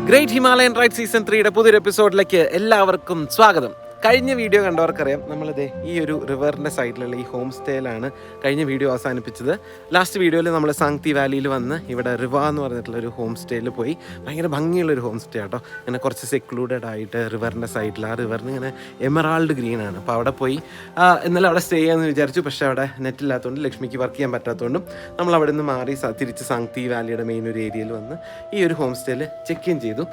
Great Himalayan ride season 3യുടെ പുതിയൊരു എപ്പിസോഡിലേക്ക് എല്ലാവർക്കും സ്വാഗതം. കഴിഞ്ഞ വീഡിയോ കണ്ടവർക്കറിയാം, നമ്മളിത് ഈ ഒരു റിവറിൻ്റെ സൈഡിലുള്ള ഈ ഹോം സ്റ്റേയിലാണ് കഴിഞ്ഞ വീഡിയോ അവസാനിപ്പിച്ചത്. ലാസ്റ്റ് വീഡിയോയിൽ നമ്മൾ സാങ്തി വാലിയിൽ വന്ന് ഇവിടെ റിവ എന്ന് പറഞ്ഞിട്ടുള്ളൊരു ഹോം സ്റ്റേയിൽ പോയി. ഭയങ്കര ഭംഗിയുള്ളൊരു ഹോം സ്റ്റേ ആട്ടോ. ഇങ്ങനെ കുറച്ച് സെക്ലൂഡഡ് ആയിട്ട് റിവറിൻ്റെ സൈഡിൽ, ആ റിവറിന് ഇങ്ങനെ എമറാൾഡ് ഗ്രീനാണ്. അപ്പോൾ അവിടെ പോയി ഇന്നലെ അവിടെ സ്റ്റേ ചെയ്യാമെന്ന് വിചാരിച്ചു. പക്ഷേ അവിടെ നെറ്റില്ലാത്തതുകൊണ്ട് ലക്ഷ്മിക്ക് വർക്ക് ചെയ്യാൻ പറ്റാത്തതുകൊണ്ടും നമ്മൾ അവിടെ നിന്ന് മാറി തിരിച്ച് സാങ്തി വാലിയുടെ മെയിൻ ഒരു ഏരിയയിൽ വന്ന് ഈ ഒരു ഹോം സ്റ്റേയിൽ ചെക്ക് ഇൻ ചെയ്തു.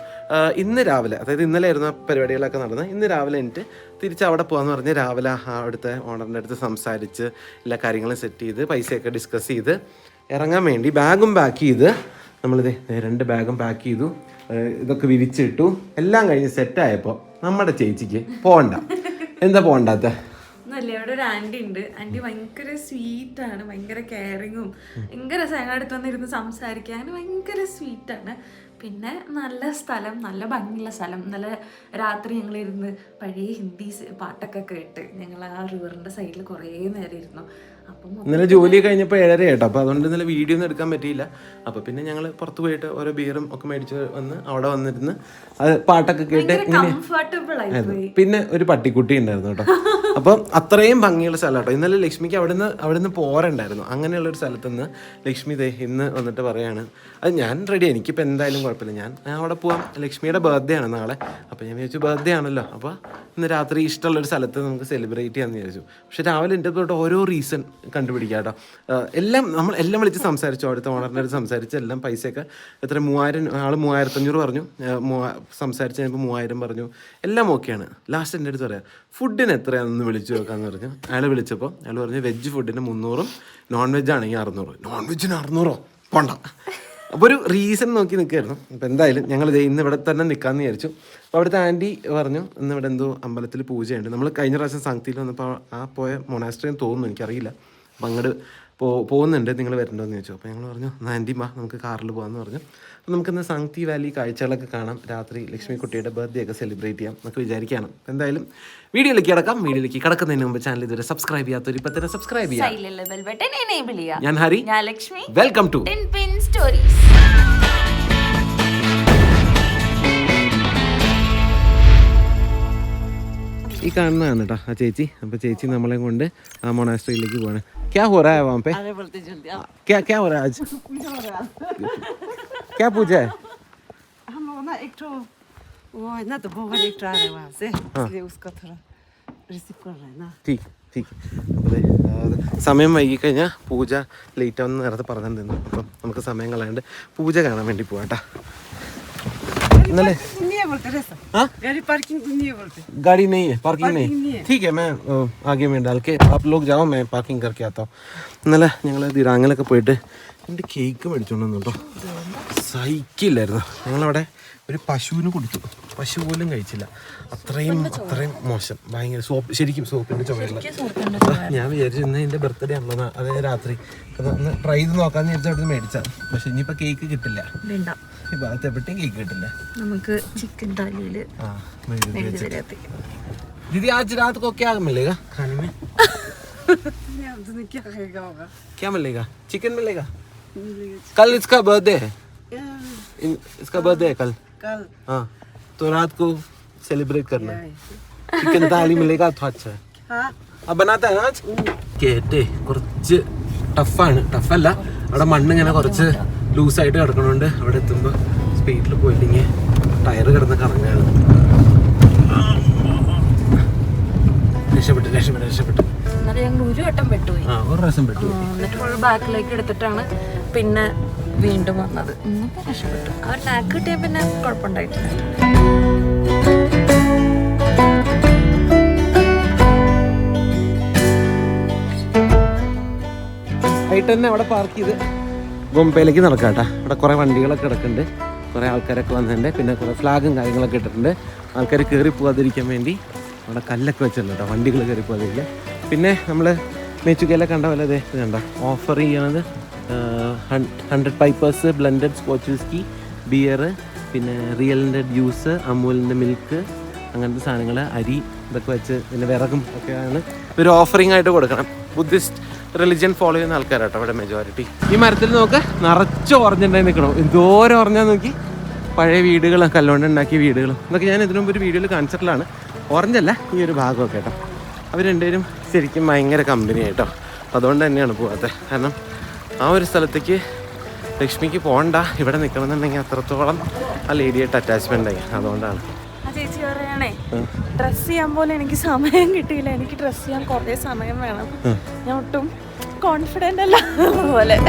ഇന്ന് രാവിലെ, അതായത് ഇന്നലെ ആയിരുന്നു ആ പരിപാടികളൊക്കെ നടന്നത്. ഇന്ന് രാവിലെ എനിക്ക് തിരിച്ച് അവിടെ പോകാമെന്ന് പറഞ്ഞ് രാവിലെ അവിടുത്തെ ഓണറിൻ്റെ അടുത്ത് സംസാരിച്ച് എല്ലാ കാര്യങ്ങളും സെറ്റ് ചെയ്ത് പൈസയൊക്കെ ഡിസ്കസ് ചെയ്ത് ഇറങ്ങാൻ വേണ്ടി ബാഗും പാക്ക് ചെയ്ത് നമ്മളിത് 2 ബാഗും പാക്ക് ചെയ്തു. ഇതൊക്കെ വിരിച്ചിട്ടു. എല്ലാം കഴിഞ്ഞ് സെറ്റായപ്പോൾ നമ്മുടെ ചേച്ചിക്ക് പോകണ്ട. എന്താ പോകണ്ടാത്ത? ഇവിടെ ഒരു ആന്റി ഉണ്ട്. ആന്റി ഭയങ്കര സ്വീറ്റാണ്, ഭയങ്കര കെയറിങ്ങും, ഭയങ്കര ഞങ്ങളുടെ വന്നിരുന്ന് സംസാരിക്കുക, അങ്ങനെ ഭയങ്കര സ്വീറ്റാണ്. പിന്നെ നല്ല സ്ഥലം, നല്ല ഭംഗിയുള്ള സ്ഥലം. നല്ല രാത്രി ഞങ്ങളിരുന്ന് പഴയ ഹിന്ദി പാട്ടൊക്കെ കേട്ട് ഞങ്ങൾ ആ റിവറിന്റെ സൈഡിൽ കുറേ നേരം ഇരുന്നു. അപ്പം ഇന്നലെ ജോലി കഴിഞ്ഞപ്പോൾ 7:30 കേട്ടോ. അപ്പോൾ അതുകൊണ്ട് ഇന്നലെ വീഡിയോ ഒന്നും എടുക്കാൻ പറ്റിയില്ല. അപ്പോൾ പിന്നെ ഞങ്ങൾ പുറത്ത് പോയിട്ട് ഓരോ ബീറും ഒക്കെ മേടിച്ച് വന്ന് അവിടെ വന്നിരുന്ന് അത് പാട്ടൊക്കെ കേട്ട് കംഫർട്ടബിൾ ആയി. പിന്നെ ഒരു പട്ടിക്കുട്ടി ഉണ്ടായിരുന്നു കേട്ടോ. അപ്പം അത്രയും ഭംഗിയുള്ള സ്ഥലം കേട്ടോ. ഇന്നലെ ലക്ഷ്മിക്ക് അവിടുന്ന് പോരണ്ടായിരുന്നു. അങ്ങനെയുള്ളൊരു സ്ഥലത്ത് നിന്ന് ലക്ഷ്മി ഇന്ന് വന്നിട്ട് പറയാണ്, അത് ഞാൻ റെഡി, എനിക്കിപ്പോൾ എന്തായാലും കുഴപ്പമില്ല, ഞാൻ അവിടെ പോവാം. ലക്ഷ്മിയുടെ ബർത്ത്ഡേ ആണ് നാളെ. അപ്പോൾ ഞാൻ വിചാരിച്ചു ബർത്ത്ഡേ ആണല്ലോ, അപ്പോൾ ഇന്ന് രാത്രി ഇഷ്ടമുള്ളൊരു സ്ഥലത്ത് നമുക്ക് സെലിബ്രേറ്റ് ചെയ്യാമെന്ന് വിചാരിച്ചു. പക്ഷേ രാവിലെ എൻ്റെ തൊട്ട് ഓരോ റീസൺ കണ്ടുപിടിക്കുക കേട്ടോ. എല്ലാം വിളിച്ച് സംസാരിച്ചു, അവിടുത്തെ ഓണറിൻ്റെ അടുത്ത് സംസാരിച്ച് എല്ലാം പൈസയൊക്കെ എത്ര 3000, ആൾ 3500 പറഞ്ഞു. സംസാരിച്ച് കഴിഞ്ഞപ്പോൾ 3000 പറഞ്ഞു. എല്ലാം ഓക്കെയാണ്. ലാസ്റ്റ് എൻ്റെ അടുത്ത് പറയാം, ഫുഡിന് എത്രയാണെന്ന് വിളിച്ചു നോക്കാമെന്ന് പറഞ്ഞു. അയാൾ വിളിച്ചപ്പോൾ അയാൾ പറഞ്ഞു വെജ് ഫുഡിന് 300, നോൺ വെജ് ആണെങ്കിൽ 600. നോൺ വെജിന് 600 പോണ്ട. അപ്പോൾ ഒരു റീസൺ നോക്കി നിൽക്കുമായിരുന്നു. അപ്പോൾ എന്തായാലും ഞങ്ങൾ ഇന്ന് ഇവിടെ തന്നെ നിൽക്കാമെന്ന് വിചാരിച്ചു. അപ്പോൾ അവിടുത്തെ ആൻറ്റി പറഞ്ഞു ഇന്ന് ഇവിടെ എന്തോ അമ്പലത്തിൽ പൂജയുണ്ട്. നമ്മൾ കഴിഞ്ഞ പ്രാവശ്യം സാങ്തിയിൽ വന്നപ്പോൾ ആ പോയ മൊണാസ്ട്രിയെന്ന് തോന്നുന്നു, എനിക്കറിയില്ല. അപ്പോൾ അങ്ങോട്ട് പോകുന്നുണ്ട്, നിങ്ങൾ വരണ്ടോയെന്ന് ചോദിച്ചു. അപ്പോൾ ഞങ്ങൾ പറഞ്ഞു ആൻറ്റി വാ നമുക്ക് കാറിൽ പോകാമെന്ന് പറഞ്ഞു. അപ്പോൾ നമുക്കിന്ന് സാങ്തി വാലി കാഴ്ചകളൊക്കെ കാണാം, രാത്രി ലക്ഷ്മി കുട്ടിയുടെ ബർത്ത്ഡേ ഒക്കെ സെലിബ്രേറ്റ് ചെയ്യാം എന്നൊക്കെ വിചാരിക്കുകയാണ്. എന്തായാലും വീഡിയോയിലേക്ക് കിടക്കുന്നതിന് മുമ്പ് ചാനൽ ഇതുവരെ സബ്സ്ക്രൈബ് ചെയ്യാത്തവർ ഇപ്പം തന്നെ സബ്സ്ക്രൈബ് ചെയ്യാം. ഞാൻ Hari, Lakshmi. Welcome to stories. ഈ കാണുന്നതാണ് കേട്ടോ ആ ചേച്ചി. അപ്പോൾ ചേച്ചി നമ്മളെ കൊണ്ട് ആ മൊണാസ്ട്രിയിലേക്ക് പോവാണ്. क्या हो रहा है वहाँ पे? क्या हो रहा है आज? क्या पूजा है? हम लोग ना एक तो वो है ना, तो बहुत एक आ रहा है वहाँ से, इसलिए उसका थोड़ा रिसीव कर रहे हैं ना. ठीक. അപ്പോൾ സമയം വൈകി കഴിഞ്ഞാൽ പൂജ ലേറ്റ് ആവുമെന്ന് നേരത്തെ പറഞ്ഞിരുന്നു. അപ്പം നമുക്ക് സമയം കളയാണ്ട് പൂജ കാണാൻ വേണ്ടി പോവാം കേട്ടോ. इन्होंने गाड़ी पार्किंग नहीं है बोलते. गाड़ी नहीं है, पार्किंग नहीं है. ठीक है, मैं आगे में डाल के आप लोग जाओ, मैं पार्किंग करके आता हूँ. ഇന്നലെ ഞങ്ങൾ ദിറാങ്ങിലൊക്കെ പോയിട്ട് എൻ്റെ കേക്ക് മേടിച്ചോണ്ട് വന്നു കേട്ടോ. സഹിക്കില്ലായിരുന്നു. ഞങ്ങളവിടെ ഒരു പശുവിന് കൊടുത്തു, പശു പോലും കഴിച്ചില്ല. അത്രയും മോശം, ഭയങ്കര സോപ്പ്, ശരിക്കും സോപ്പിൻ്റെ ചുമയുള്ള. ഞാൻ വിചാരിച്ചു ഇന്ന് എൻ്റെ ബർത്ത്ഡേ ആണല്ലോ, അതായത് രാത്രി ഒന്ന് ട്രൈ ചെയ്ത് നോക്കാമെന്ന് വിചാരിച്ചു അവിടെ മേടിച്ചാൽ. പക്ഷെ ഇനിയിപ്പോൾ കേക്ക് കിട്ടില്ല, ഈ ഭാഗത്ത് എപ്പോഴും കേക്ക് കിട്ടില്ല. നമുക്ക് ചിക്കൻ താലിയിൽ दीदी आज रात को क्या मिलेगा खाने में? क्या मिलेगा? चिकन मिलेगा? कल इसका बर्थडे है. इसका बर्थडे है कल. हाँ, तो रात को सेलिब्रेट करना. चिकन थाली मिलेगा तो अच्छा है. अब बनाता है आज. കേട്ടെ കുറച്ച് ടഫല്ല. അവിടെ മണ്ണിങ്ങനെ കുറച്ച് ലൂസായിട്ട് കിടക്കണോണ്ട് അവിടെ എത്തുമ്പോൾ സ്പീഡിൽ പോയില്ലെങ്കിൽ ടയർ കിടന്ന് കറങ്ങാണ്. രക്ഷപ്പെട്ടു. ഒരു പ്രാവശ്യം പെട്ടു. എന്നിട്ട് ബാക്കിലേക്ക് എടുത്തിട്ടാണ് പിന്നെ വീണ്ടും വന്നത്. രക്ഷപ്പെട്ടു. അവർ ടാഗ് കിട്ടിയാൽ പിന്നെ കുഴപ്പമുണ്ടായിട്ടില്ല. ആയിട്ട് തന്നെ അവിടെ പാർക്ക് ചെയ്ത് ഗോംപയിലേക്ക് നടക്കാം കേട്ടോ. ഇവിടെ കുറേ വണ്ടികളൊക്കെ കിടക്കുന്നുണ്ട്, കുറേ ആൾക്കാരൊക്കെ വന്നിട്ടുണ്ട്. പിന്നെ കുറേ ഫ്ലാഗും കാര്യങ്ങളൊക്കെ ഇട്ടിട്ടുണ്ട്. ആൾക്കാർ കയറി പോകാതിരിക്കാൻ വേണ്ടി അവിടെ കല്ലൊക്കെ വെച്ചിട്ടുണ്ട് കേട്ടോ, വണ്ടികൾ കയറി പോകാതിരിക്കുക. പിന്നെ നമ്മൾ മേച്ചുകയിലെ കണ്ട പോലെ ഇത് കണ്ട ഓഫർ ചെയ്യണത് 100 Pipers blended scotch whisky, beer, പിന്നെ റിയലിൻ്റെ ജ്യൂസ്, അമൂലിൻ്റെ മിൽക്ക്, അങ്ങനത്തെ സാധനങ്ങൾ, അരി ഇതൊക്കെ വെച്ച് പിന്നെ വിറകും ഒക്കെയാണ് ഒരു ഓഫറിംഗ് ആയിട്ട് കൊടുക്കണം. ബുദ്ധിസ്റ്റ് റിലിജിയൻ ഫോളോ ചെയ്യുന്ന ആൾക്കാരാട്ടോ ഇവിടെ മെജോറിറ്റി. ഈ മരത്തിൽ നോക്ക് നിറച്ച് ഓറഞ്ച് ഉണ്ടായി നിൽക്കണം. എന്തോരം ഓറഞ്ചാന്ന് നോക്കി. പഴയ വീടുകളും കല്ലുകൊണ്ട് ഉണ്ടാക്കിയ വീടുകളും ഇതൊക്കെ ഞാൻ ഇതിനു മുമ്പ് ഒരു വീഡിയോയിൽ കാണിച്ചിട്ടുള്ളതാണ്. ഓറഞ്ചല്ല ഈ ഒരു ഭാഗമൊക്കെ കേട്ടോ. അവർ രണ്ടുപേരും ശരിക്കും ഭയങ്കര കമ്പനിയായിട്ടോ. അതുകൊണ്ട് തന്നെയാണ് പോകാത്തത്. കാരണം ആ ഒരു സ്ഥലത്തേക്ക് ലക്ഷ്മിക്ക് പോകണ്ട, ഇവിടെ നിൽക്കണമെന്നുണ്ടെങ്കിൽ അത്രത്തോളം ആ ലേഡിയായിട്ട് അറ്റാച്ച്മെൻ്റ് ആയി. അതുകൊണ്ടാണ്. ആ ചേച്ചി പറയണേ ഡ്രസ്സ് ചെയ്യാൻ പോലെ എനിക്ക് സമയം കിട്ടിയില്ല, എനിക്ക് ഡ്രസ്സ് ചെയ്യാൻ കുറേ സമയം വേണം, ഞാൻ ഒട്ടും കോൺഫിഡൻ്റ് അല്ല പോലെ.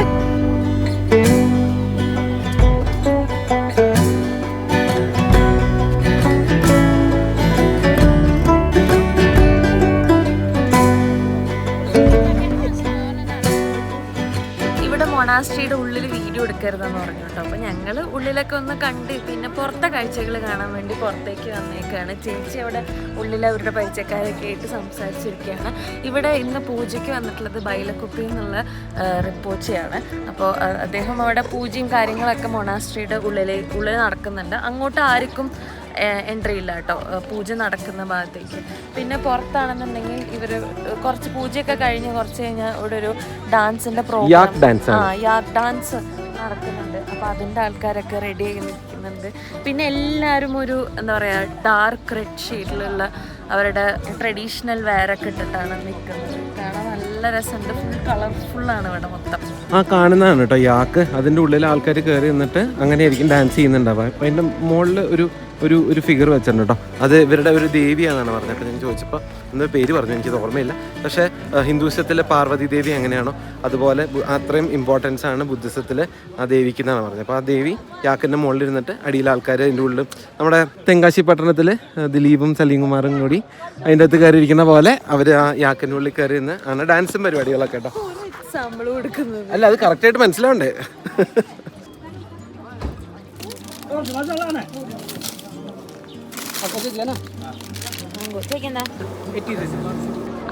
മൊണാസ്ട്രിയുടെ ഉള്ളിൽ വീഡിയോ എടുക്കരുതെന്ന് പറഞ്ഞു കേട്ടോ. അപ്പോൾ ഞങ്ങൾ ഉള്ളിലൊക്കെ ഒന്ന് കണ്ട് പിന്നെ പുറത്തെ കാഴ്ചകൾ കാണാൻ വേണ്ടി പുറത്തേക്ക് വന്നേക്കാണ്. ചേച്ചി അവിടെ ഉള്ളിൽ അവരുടെ പരിചയക്കാരൊക്കെ ആയിട്ട് സംസാരിച്ചിരിക്കുകയാണ്. ഇവിടെ ഇന്ന് പൂജയ്ക്ക് വന്നിട്ടുള്ളത് ബൈലക്കുപ്പി എന്നുള്ള റിപ്പോർച്ചയാണ്. അപ്പോൾ അദ്ദേഹം അവിടെ പൂജയും കാര്യങ്ങളൊക്കെ മൊണാസ്ട്രിയുടെ ഉള്ളിൽ നടക്കുന്നുണ്ട്. അങ്ങോട്ട് ആർക്കും എൻട്രി ഇല്ല കേട്ടോ പൂജ നടക്കുന്ന ഭാഗത്തേക്ക്. പിന്നെ പുറത്താണെന്നുണ്ടെങ്കിൽ ഇവർ കുറച്ച് പൂജയൊക്കെ കഴിഞ്ഞ് കുറച്ച് കഴിഞ്ഞാൽ ഇവിടെ ഒരു ഡാൻസിൻ്റെ പ്രോഗ്രാം, യാക്ക് ഡാൻസ് നടക്കുന്നുണ്ട്. അപ്പോൾ അതിൻ്റെ ആൾക്കാരൊക്കെ റെഡി ആയി നിൽക്കുന്നുണ്ട്. പിന്നെ എല്ലാവരും ഒരു എന്താ പറയുക ഡാർക്ക് റെഡ് ഷെയ്ഡിലുള്ള അവരുടെ ട്രഡീഷണൽ വെയറൊക്കെ ഇട്ടിട്ടാണ് നിൽക്കുന്നത്. കാണാൻ നല്ല രസമുണ്ട്. ഫുൾ കളർഫുള്ളാണ് ഇവിടെ മൊത്തം. ആ കാണുന്നതാണ് കേട്ടോ യാക്ക്. അതിൻ്റെ ഉള്ളിൽ ആൾക്കാർ കയറി നിന്നിട്ട് അങ്ങനെയായിരിക്കും ഡാൻസ് ചെയ്യുന്നുണ്ടാവുക. അപ്പോൾ അതിൻ്റെ മുകളിൽ ഒരു ഫിഗർ വെച്ചിട്ടുണ്ട് കേട്ടോ. അത് ഇവരുടെ ഒരു ദേവിയാണെന്നാണ് പറഞ്ഞത്. അപ്പോൾ ഞാൻ ചോദിച്ചപ്പോൾ എന്തോ പേര് പറഞ്ഞു, എനിക്കത് ഓർമ്മയില്ല. പക്ഷേ ഹിന്ദുസത്തിലെ പാർവതി ദേവി എങ്ങനെയാണോ അതുപോലെ അത്രയും ഇമ്പോർട്ടൻസ് ആണ് ബുദ്ധിസത്തിൽ ആ ദേവിക്ക് എന്നാണ് പറഞ്ഞത്. അപ്പോൾ ആ ദേവി യാക്കിൻ്റെ മുകളിലിരുന്നിട്ട് അടിയിലെ ആൾക്കാർ അതിൻ്റെ ഉള്ളിൽ നമ്മുടെ തെങ്കാശി പട്ടണത്തിൽ ദിലീപും സലീംകുമാറും കൂടി അതിൻ്റെ അകത്ത് കയറി ഇരിക്കുന്ന പോലെ അവർ ആ യാക്കിൻ്റെ ഉള്ളിൽ കയറി നിന്ന് ആണ് ഡാൻസും പരിപാടികളൊക്കെ കേട്ടോ. അല്ല അത് കറക്റ്റായിട്ട് മനസ്സിലാവണ്ടേ.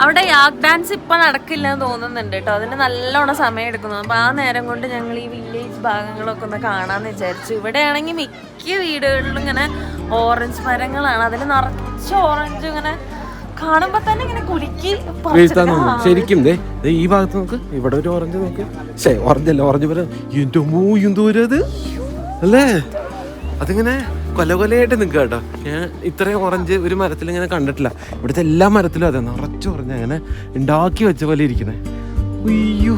അവിടെ യാക്ക് ഡാൻസ് ഇപ്പൊ നടക്കില്ല എന്ന് തോന്നുന്നുണ്ട് കേട്ടോ. അതിന് നല്ലോണം സമയം എടുക്കുന്നു. അപ്പൊ ആ നേരം കൊണ്ട് ഞങ്ങൾ ഈ വില്ലേജ് ഭാഗങ്ങളൊക്കെ ഒന്ന് കാണാന്ന് വിചാരിച്ചു. ഇവിടെ ആണെങ്കിൽ മിക്ക വീടുകളിലും ഇങ്ങനെ ഓറഞ്ച് മരങ്ങളാണ്. അതിൽ നിറച്ച് ഓറഞ്ച് ഇങ്ങനെ കാണുമ്പോ തന്നെ ഇങ്ങനെ കുലുക്കി ശരിക്കും ഈ ഭാഗത്ത് നോക്ക്. ഇവിടെ ഒരു ഓറഞ്ച് നോക്ക്. ഓറഞ്ച് അല്ല, ഓറഞ്ച് മരം എന്തോരത് അല്ലേ. അതിങ്ങനെ കൊലകൊലയായിട്ട് നിൽക്കുക കേട്ടോ. ഞാൻ ഇത്രയും ഓറഞ്ച് ഒരു മരത്തിൽ ഇങ്ങനെ കണ്ടിട്ടില്ല. ഇവിടുത്തെ എല്ലാ മരത്തിലും അതെ നിറച്ച് ഓറഞ്ച് അങ്ങനെ ഉണ്ടാക്കി വെച്ച പോലെ ഇരിക്കുന്നത്. അയ്യോ,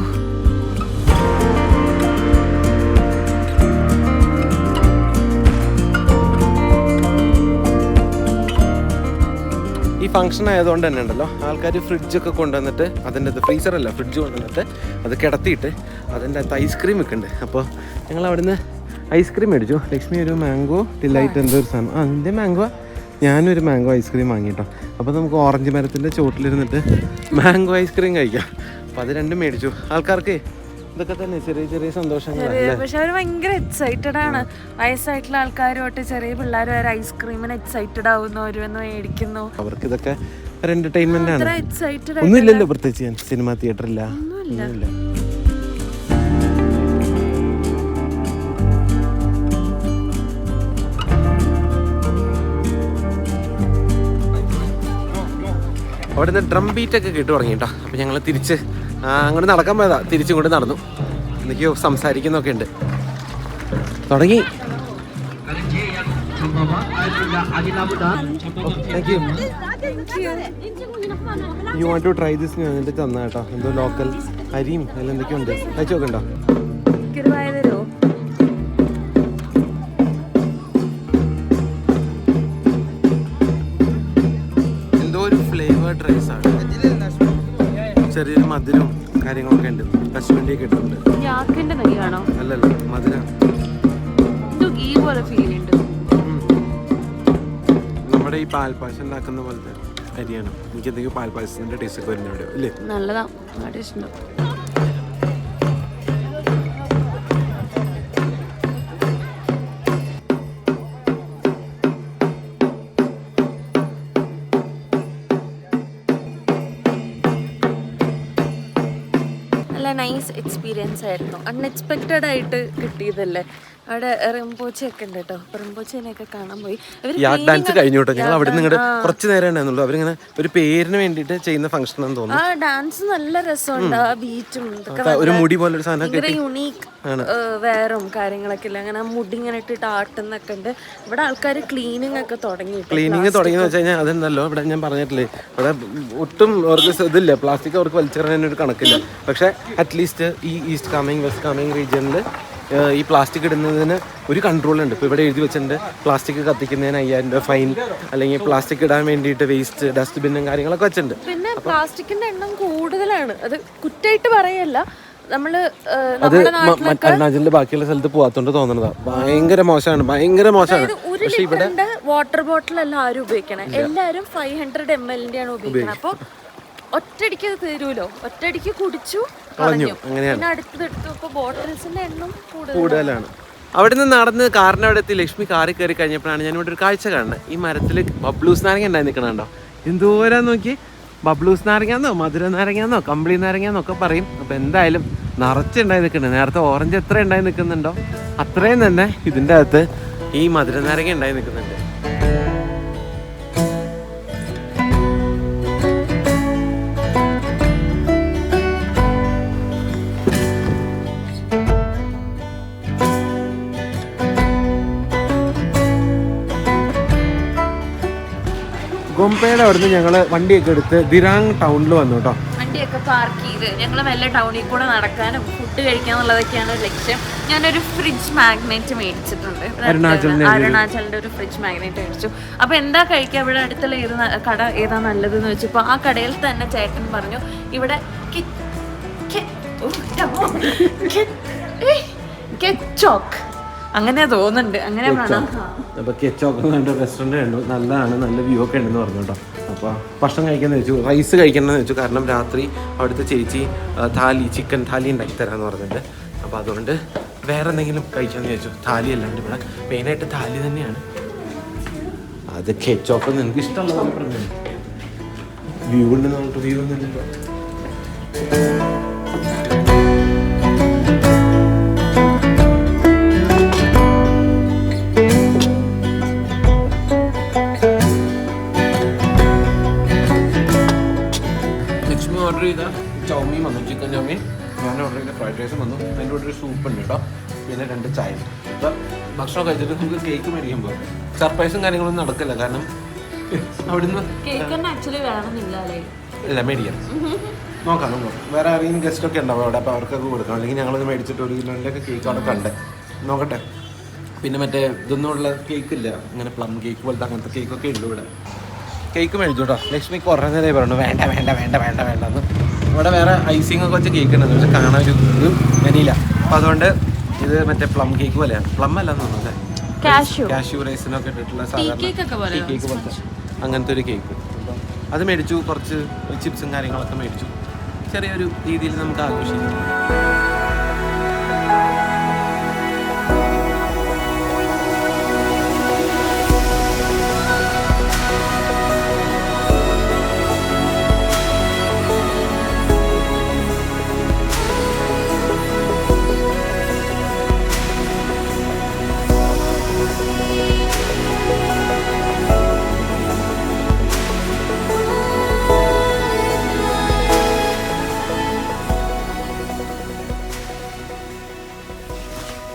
ഈ ഫംഗ്ഷൻ ആയതുകൊണ്ട് തന്നെ ഉണ്ടല്ലോ ആൾക്കാർ ഫ്രിഡ്ജൊക്കെ കൊണ്ടുവന്നിട്ട് അതിൻ്റെ അത് ഫ്രീസറല്ല ഫ്രിഡ്ജ് കൊണ്ടുവന്നിട്ട് അത് കിടത്തിയിട്ട് അതിൻ്റെ അകത്ത് ഐസ്ക്രീം ഒക്കെ ഉണ്ട്. അപ്പോൾ ഞങ്ങൾ അവിടുന്ന് ഐസ്ക്രീം മേടിച്ചു. ലക്ഷ്മി ഒരു മാംഗോ ഡിലൈറ്റ് എന്തോ ഒരു സാധനം, അതിൻ്റെ മാംഗോ, ഞാനൊരു മാംഗോ ഐസ്ക്രീം വാങ്ങിട്ടോ. അപ്പോൾ നമുക്ക് ഓറഞ്ച് മരത്തിൻ്റെ ചോട്ടിലിരുന്നിട്ട് മാംഗോ ഐസ്ക്രീം കഴിക്കാം. അപ്പോൾ അത് രണ്ടും മേടിച്ചു. ആൾക്കാർക്ക് ഇതൊക്കെ തന്നെ ചെറിയ ചെറിയ സന്തോഷങ്ങളാണ്. പക്ഷെ അവർ ഭയങ്കര എക്സൈറ്റഡ് ആണ്. വയസ്സായിട്ടുള്ള ആൾക്കാരുമായിട്ട് ചെറിയ പിള്ളേർ വരെ ഐസ്ക്രീമിന് എക്സൈറ്റഡ് ആവുന്നു, അവരൊന്ന് മേടിക്കുന്നു. അവർക്ക് ഇതൊക്കെ ഒരു എന്റർടൈൻമെന്റ് ആണ്. ഒന്നുമില്ലല്ലോ പ്രത്യേകിച്ച് സിനിമ തിയേറ്ററില്ല, ഒന്നുമില്ല. അവിടെ നിന്ന് ഡ്രം ബീറ്റൊക്കെ കേട്ട് തുടങ്ങിട്ടോ. അപ്പോൾ ഞങ്ങൾ തിരിച്ച് അങ്ങോട്ട് നടക്കാൻ പോയതാ, തിരിച്ചും കൊണ്ട് നടന്നു. എന്തൊക്കെയോ സംസാരിക്കുന്നൊക്കെ ഉണ്ട്. തുടങ്ങി. Thank you. You want to try this എന്നിട്ട് തന്നാ കേട്ടോ. എന്തോ ലോക്കൽ അരിയും അതിൽ എന്തൊക്കെയോ ഉണ്ട്. കഴിച്ചു നോക്കണ്ടോ? എന്തോ ഒരു ഫ്ലേവേർഡ് റൈസ് ആണ്. ചെറിയൊരു മധുരവും കാര്യങ്ങളൊക്കെ ഉണ്ട്. കശുവണ്ടിയൊക്കെ ഇട്ടിട്ടുണ്ട്. അല്ലല്ലോ, മധുരം നമ്മുടെ ഈ പാൽപ്പായസം ഉണ്ടാക്കുന്ന പോലത്തെ അരിയാണ്. എനിക്ക് എന്തെങ്കിലും പാൽപ്പായസത്തിന്റെ ടേസ്റ്റ് ഒക്കെ വരുന്ന ഇവിടെ അല്ലേ? നല്ലതാ. നൈസ് എക്സ്പീരിയൻസ് ആയിരുന്നു. അൺഎക്സ്പെക്റ്റഡ് ആയിട്ട് കിട്ടിയതല്ലേ. അവിടെ റിംപോച്ചയൊക്കെ ഉണ്ട് കേട്ടോ. റിംപോച്ചേനെയൊക്കെ കാണാൻ പോയി. യാർഡ് ഡാൻസ് കഴിഞ്ഞു കേട്ടോ. ഞങ്ങൾ അവിടെ നിന്ന് കുറച്ച് നേരം ഉണ്ടായിരുന്നുള്ളൂ. അവരിങ്ങനെ ഒരു പേരിന് വേണ്ടിയിട്ട് ചെയ്യുന്ന ഫംഗ്ഷൻ ആണെന്ന് തോന്നുന്നു. ആ ഡാൻസ് നല്ല രസമുണ്ട്. ആ ബീറ്റും ഒരു മുടി പോലെ ഒരു സാധനം യുണീക്ക് വേറും കാര്യങ്ങളൊക്കെ ഇല്ല. അങ്ങനെ മുടി ഇങ്ങനെ ഇട്ടിട്ട് ആട്ടുന്നൊക്കെ ഉണ്ട്. ഇവിടെ ആൾക്കാർ ക്ലീനിങ് ഒക്കെ തുടങ്ങി. ക്ലീനിങ് തുടങ്ങിയെന്ന് വെച്ച് കഴിഞ്ഞാൽ അതെന്നല്ലോ ഇവിടെ ഞാൻ പറഞ്ഞിട്ടില്ലേ, ഇവിടെ ഒട്ടും അവർക്ക് ഇതില്ല, പ്ലാസ്റ്റിക് അവർക്ക് വലിച്ചെറിയാൻ ഒരു കണക്കില്ല. പക്ഷേ അറ്റ്ലീസ്റ്റ് ഈ ഈസ്റ്റ് കാമിങ് വെസ്റ്റ് കാമിങ് റീജിയനിൽ ഈ പ്ലാസ്റ്റിക് ഇടുന്നതിന് ഒരു കൺട്രോൾ ഉണ്ട്. ഇപ്പോൾ ഇവിടെ എഴുതി വെച്ചിട്ടുണ്ട് പ്ലാസ്റ്റിക് കത്തിക്കുന്നതിന് 5000 രൂപ ഫൈൻ, അല്ലെങ്കിൽ പ്ലാസ്റ്റിക് ഇടാൻ വേണ്ടിയിട്ട് വേസ്റ്റ് ഡസ്റ്റ്ബിന്നും കാര്യങ്ങളൊക്കെ വെച്ചിട്ടുണ്ട്. പിന്നെ പ്ലാസ്റ്റിക്കിന്റെ എണ്ണം കൂടുതലാണ്. അത് കുറ്റമായിട്ട് പറയല്ല, നമ്മള് അത് അരുണാചലിന്റെ ബാക്കിയുള്ള സ്ഥലത്ത് പോകാത്തോണ്ട് തോന്നുന്നതാ. ഭയങ്കര മോശമാണ്, ഭയങ്കര മോശമാണ്. പക്ഷെ ഇവിടെ വാട്ടർ ബോട്ടിൽ എല്ലാം ആരും ഉപയോഗിക്കണം. എല്ലാരും 500 ml ആണ് ഉപയോഗിക്കണം. അപ്പൊ ഒറ്റയടിക്ക് അത് തീരുമല്ലോ, ഒറ്റയടിക്ക് കുടിച്ചു കളഞ്ഞു. പിന്നെ അടുത്തതെടുത്തു. ഇപ്പൊ ബോട്ടിൽസിന്റെ എണ്ണം കൂടുതലാണ്. അവിടെ നിന്ന് നടന്ന് കാറിന്റെ അവിടെ എത്തി ലക്ഷ്മി കാറിൽ കയറി കഴിഞ്ഞപ്പോഴാണ് ഞാൻ ഇവിടെ ഒരു കാഴ്ച കാണുന്നത്. ഈ മരത്തിൽ ബബ്ലൂസ് നാരങ്ങ ഉണ്ടായി നിൽക്കണുണ്ടോ? എന്തോരാ നോക്കി. ബബ്ലൂസ് നാരങ്ങാന്നോ മധുര നാരങ്ങാന്നോ കമ്പിളി നാരങ്ങാന്നൊക്കെ പറയും. അപ്പൊ എന്തായാലും നിറച്ചുണ്ടായി നിൽക്കുന്നുണ്ട്. നേരത്തെ ഓറഞ്ച് എത്ര ഉണ്ടായി നിൽക്കുന്നുണ്ടോ അത്രയും തന്നെ ഇതിൻ്റെ അകത്ത് ഈ മധുര നാരങ്ങ ഉണ്ടായി നിൽക്കുന്നുണ്ട്. ഗോംപയുടെ അവിടുന്ന് ഞങ്ങള് വണ്ടിയൊക്കെ എടുത്ത് ദിരാങ് ടൗണിൽ വന്നു കേട്ടോ. വണ്ടിയൊക്കെ പാർക്ക് ചെയ്ത് ഞങ്ങൾ മെല്ലെ ടൗണിൽ കൂടെ നടക്കാനും ഫുഡ് കഴിക്കാന്നുള്ളതൊക്കെയാണ് ലക്ഷ്യം. ഞാനൊരു ഫ്രിഡ്ജ് മാഗ്നറ്റ് മേടിച്ചിട്ടുണ്ട്. അരുണാചലിന്റെ ഒരു ഫ്രിഡ്ജ് മാഗ്നറ്റ് മേടിച്ചു. അപ്പൊ എന്താ കഴിക്കുക, ഇവിടെ അടുത്തുള്ള ഏത് കട ഏതാ നല്ലതെന്ന് വെച്ചപ്പോ ആ കടയിൽ തന്നെ ചേട്ടൻ പറഞ്ഞു ഇവിടെ കെച്ചോക്ക് അങ്ങനെ തോന്നുന്നുണ്ട്, അങ്ങനെ അപ്പൊ കെച്ചോക്ക് റെസ്റ്റോറൻറ്റ് കണ്ടു, നല്ലതാണ്, നല്ല വ്യൂ ഒക്കെ ഉണ്ടെന്ന് പറഞ്ഞു കേട്ടോ. അപ്പോൾ ഭക്ഷണം കഴിക്കാന്ന് വെച്ചു, റൈസ് കഴിക്കണമെന്ന് വെച്ചു. കാരണം രാത്രി അവിടുത്തെ ചേച്ചി ചിക്കൻ താലി ഉണ്ടാക്കി തരാമെന്ന് പറഞ്ഞിട്ട്. അപ്പോൾ അതുകൊണ്ട് വേറെ എന്തെങ്കിലും കഴിക്കാമെന്ന് ചോദിച്ചു. താലി അല്ലാണ്ട് ഇവിടെ മെയിനായിട്ട് താലി തന്നെയാണ്. അത് കെച്ചോക്ക് നിങ്ങൾക്ക് ഇഷ്ടമുള്ളതാണ് പറഞ്ഞത്. വ്യൂ ഉണ്ടെന്ന് പറഞ്ഞിട്ട് വ്യൂ ഒന്നുമില്ലല്ലോ. ഓർഡർ ചെയ്ത ചൗമീൻ വന്നു, ചിക്കൻ ചൗമീൻ. ഞാൻ ഓർഡർ ചെയ്ത ഫ്രൈഡ് റൈസും വന്നു. അതിൻ്റെ കൂടെ ഒരു സൂപ്പ് ഉണ്ട് കേട്ടോ, പിന്നെ 2 ചായ. അപ്പം ഭക്ഷണം കഴിച്ചിട്ട് നമുക്ക് കേക്ക് മേടിക്കുമ്പോൾ സർപ്രൈസും കാര്യങ്ങളൊന്നും നടക്കില്ല. കാരണം അവിടുന്ന് ഇല്ല മേടിക്കാം, നോക്കാം നോക്കാം. വേറെ ആരെങ്കിലും ഗസ്റ്റൊക്കെ ഉണ്ടാവും അവിടെ, അപ്പോൾ അവർക്കൊക്കെ കൊടുക്കണം. അല്ലെങ്കിൽ ഞങ്ങളത് മേടിച്ചിട്ട് 1 കിലോൻ്റെയൊക്കെ കേക്ക് അവിടെ കണ്ടേ നോക്കട്ടെ. പിന്നെ മറ്റേ ഇതൊന്നും ഉള്ള കേക്ക് ഇല്ല, അങ്ങനെ പ്ലം കേക്ക് പോലത്തെ അങ്ങനത്തെ കേക്കൊക്കെ ഉള്ളൂ ഇവിടെ. കേക്ക് മേടിച്ചു കേട്ടോ. ലക്ഷ്മി കുറേ നേരം പറഞ്ഞു വേണ്ട വേണ്ട വേണ്ട വേണ്ട വേണ്ടെന്ന്. ഇവിടെ വേറെ ഐസിങ് ഒക്കെ വെച്ച് കേക്ക് ഉണ്ടെന്ന്, പക്ഷെ കാണാൻ ഒരു വനിയില്ല. അപ്പം അതുകൊണ്ട് ഇത് മറ്റേ പ്ലം കേക്ക് പോലെയാണ്. പ്ലം അല്ലെന്ന് തോന്നുന്നു അല്ലേ, കാഷ്യൂ റൈസിനൊക്കെ ഇട്ടിട്ടുള്ള സാധാരണ ടീ കേക്ക് പോലത്തെ അങ്ങനത്തെ ഒരു കേക്ക്. അപ്പം അത് മേടിച്ചു. കുറച്ച് ചിപ്സും കാര്യങ്ങളൊക്കെ മേടിച്ചു. ചെറിയൊരു രീതിയിൽ നമുക്ക് ആഘോഷിക്കാം.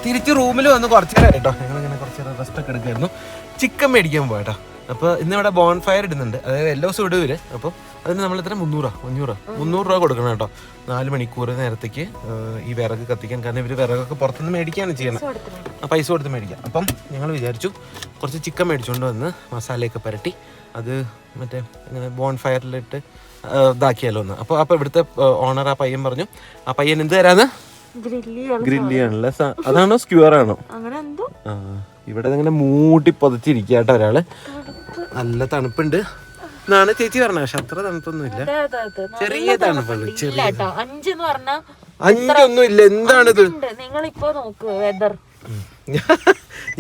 തിരിച്ച് റൂമിൽ വന്ന് കുറച്ച് നേരം കേട്ടോ. ഞങ്ങളിങ്ങനെ കുറച്ച് നേരം റെസ്റ്റ് ഒക്കെ എടുക്കായിരുന്നു. ചിക്കൻ മേടിക്കാൻ പോയിട്ടോ. അപ്പോൾ ഇന്നിവിടെ ബോൺ ഫയർ ഇടുന്നുണ്ട്, അതായത് എല്ലാ ദിവസവും ഇടുവര്. അപ്പം അതിന് നമ്മൾ എത്ര 300 രൂപ കൊടുക്കണം കേട്ടോ. 4 മണിക്കൂർ നേരത്തേക്ക് ഈ വിറക് കത്തിക്കാൻ. കാരണം ഇവർ വിറകൊക്കെ പുറത്തുനിന്ന് മേടിക്കുകയാണ് ചെയ്യണം, പൈസ കൊടുത്ത് മേടിക്കാം. അപ്പം ഞങ്ങൾ വിചാരിച്ചു കുറച്ച് ചിക്കൻ മേടിച്ചുകൊണ്ട് വന്ന് മസാലയൊക്കെ പുരട്ടി അത് മറ്റേ ഇങ്ങനെ ബോൺ ഫയറിലിട്ട് ഇതാക്കിയാലോ ഒന്ന്. അപ്പോൾ ഇവിടുത്തെ ഓണർ ആ പയ്യൻ പറഞ്ഞു, ആ പയ്യൻ എന്ത് തരാന്ന് ഗ്രില്ലിയാണല്ലേ, അതാണോ സ്ക്യൂർ ആണോ? ആ ഇവിടെ ഇങ്ങനെ മൂട്ടി പൊതിച്ചിരിക്കുക കേട്ടോ ഒരാള്. നല്ല തണുപ്പുണ്ട് എന്നാണ് ചേച്ചി പറഞ്ഞത്. പക്ഷെ അത്ര തണുപ്പൊന്നും ഇല്ല, ചെറിയ തണുപ്പുണ്ട്. ചെറിയ 5 ഇല്ല. എന്താണിത്?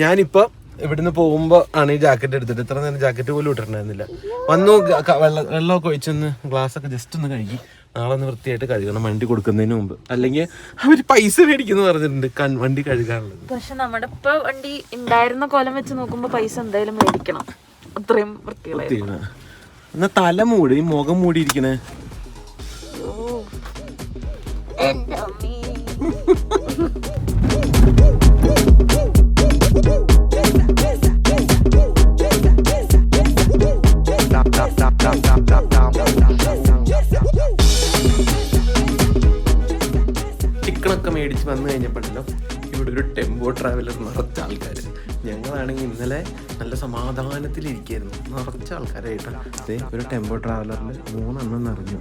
ഞാനിപ്പോ ഇവിടുന്ന് പോകുമ്പോ ആണ് ഈ ജാക്കറ്റ് എടുത്തിട്ട്. ഇത്ര നേരം ജാക്കറ്റ് പോലും ഇട്ടിട്ടുണ്ടായിരുന്നില്ല. വന്നു വെള്ളമൊക്കെ ഒഴിച്ചൊന്ന് ഗ്ലാസ് ഒക്കെ ജസ്റ്റ് ഒന്ന് കഴുകി നാളെ ഒന്ന് വൃത്തിയായിട്ട് കഴുകണം വണ്ടി കൊടുക്കുന്നതിന് മുമ്പ്. അല്ലെങ്കിൽ അവർ പൈസ മേടിക്കുന്നു പറഞ്ഞിട്ടുണ്ട് വണ്ടി കഴുകാനുള്ളത്. പക്ഷെ നമ്മുടെ ഇപ്പൊ വണ്ടി ഉണ്ടായിരുന്ന കോലം വെച്ച് നോക്കുമ്പോ പൈസ എന്തായാലും മേടിക്കണം. അത്രയും വൃത്തികളായിരുന്നു. എന്നാ തല മൂടി, മുഖം മൂടിയിരിക്കണേ. ചിക്കനൊക്കെ മേടിച്ച് വന്നു കഴിഞ്ഞപ്പോഴല്ലോ ഇവിടെ ഒരു ടെമ്പോ ട്രാവലർ നിറച്ച ആൾക്കാർ. ഞങ്ങളാണെങ്കിൽ ഇന്നലെ നല്ല സമാധാനത്തിലിരിക്കുകയായിരുന്നു, നിറച്ച ആൾക്കാരായിട്ട്. ഒരു ടെമ്പോ ട്രാവലറിൽ 3 എണ്ണം നിറഞ്ഞു.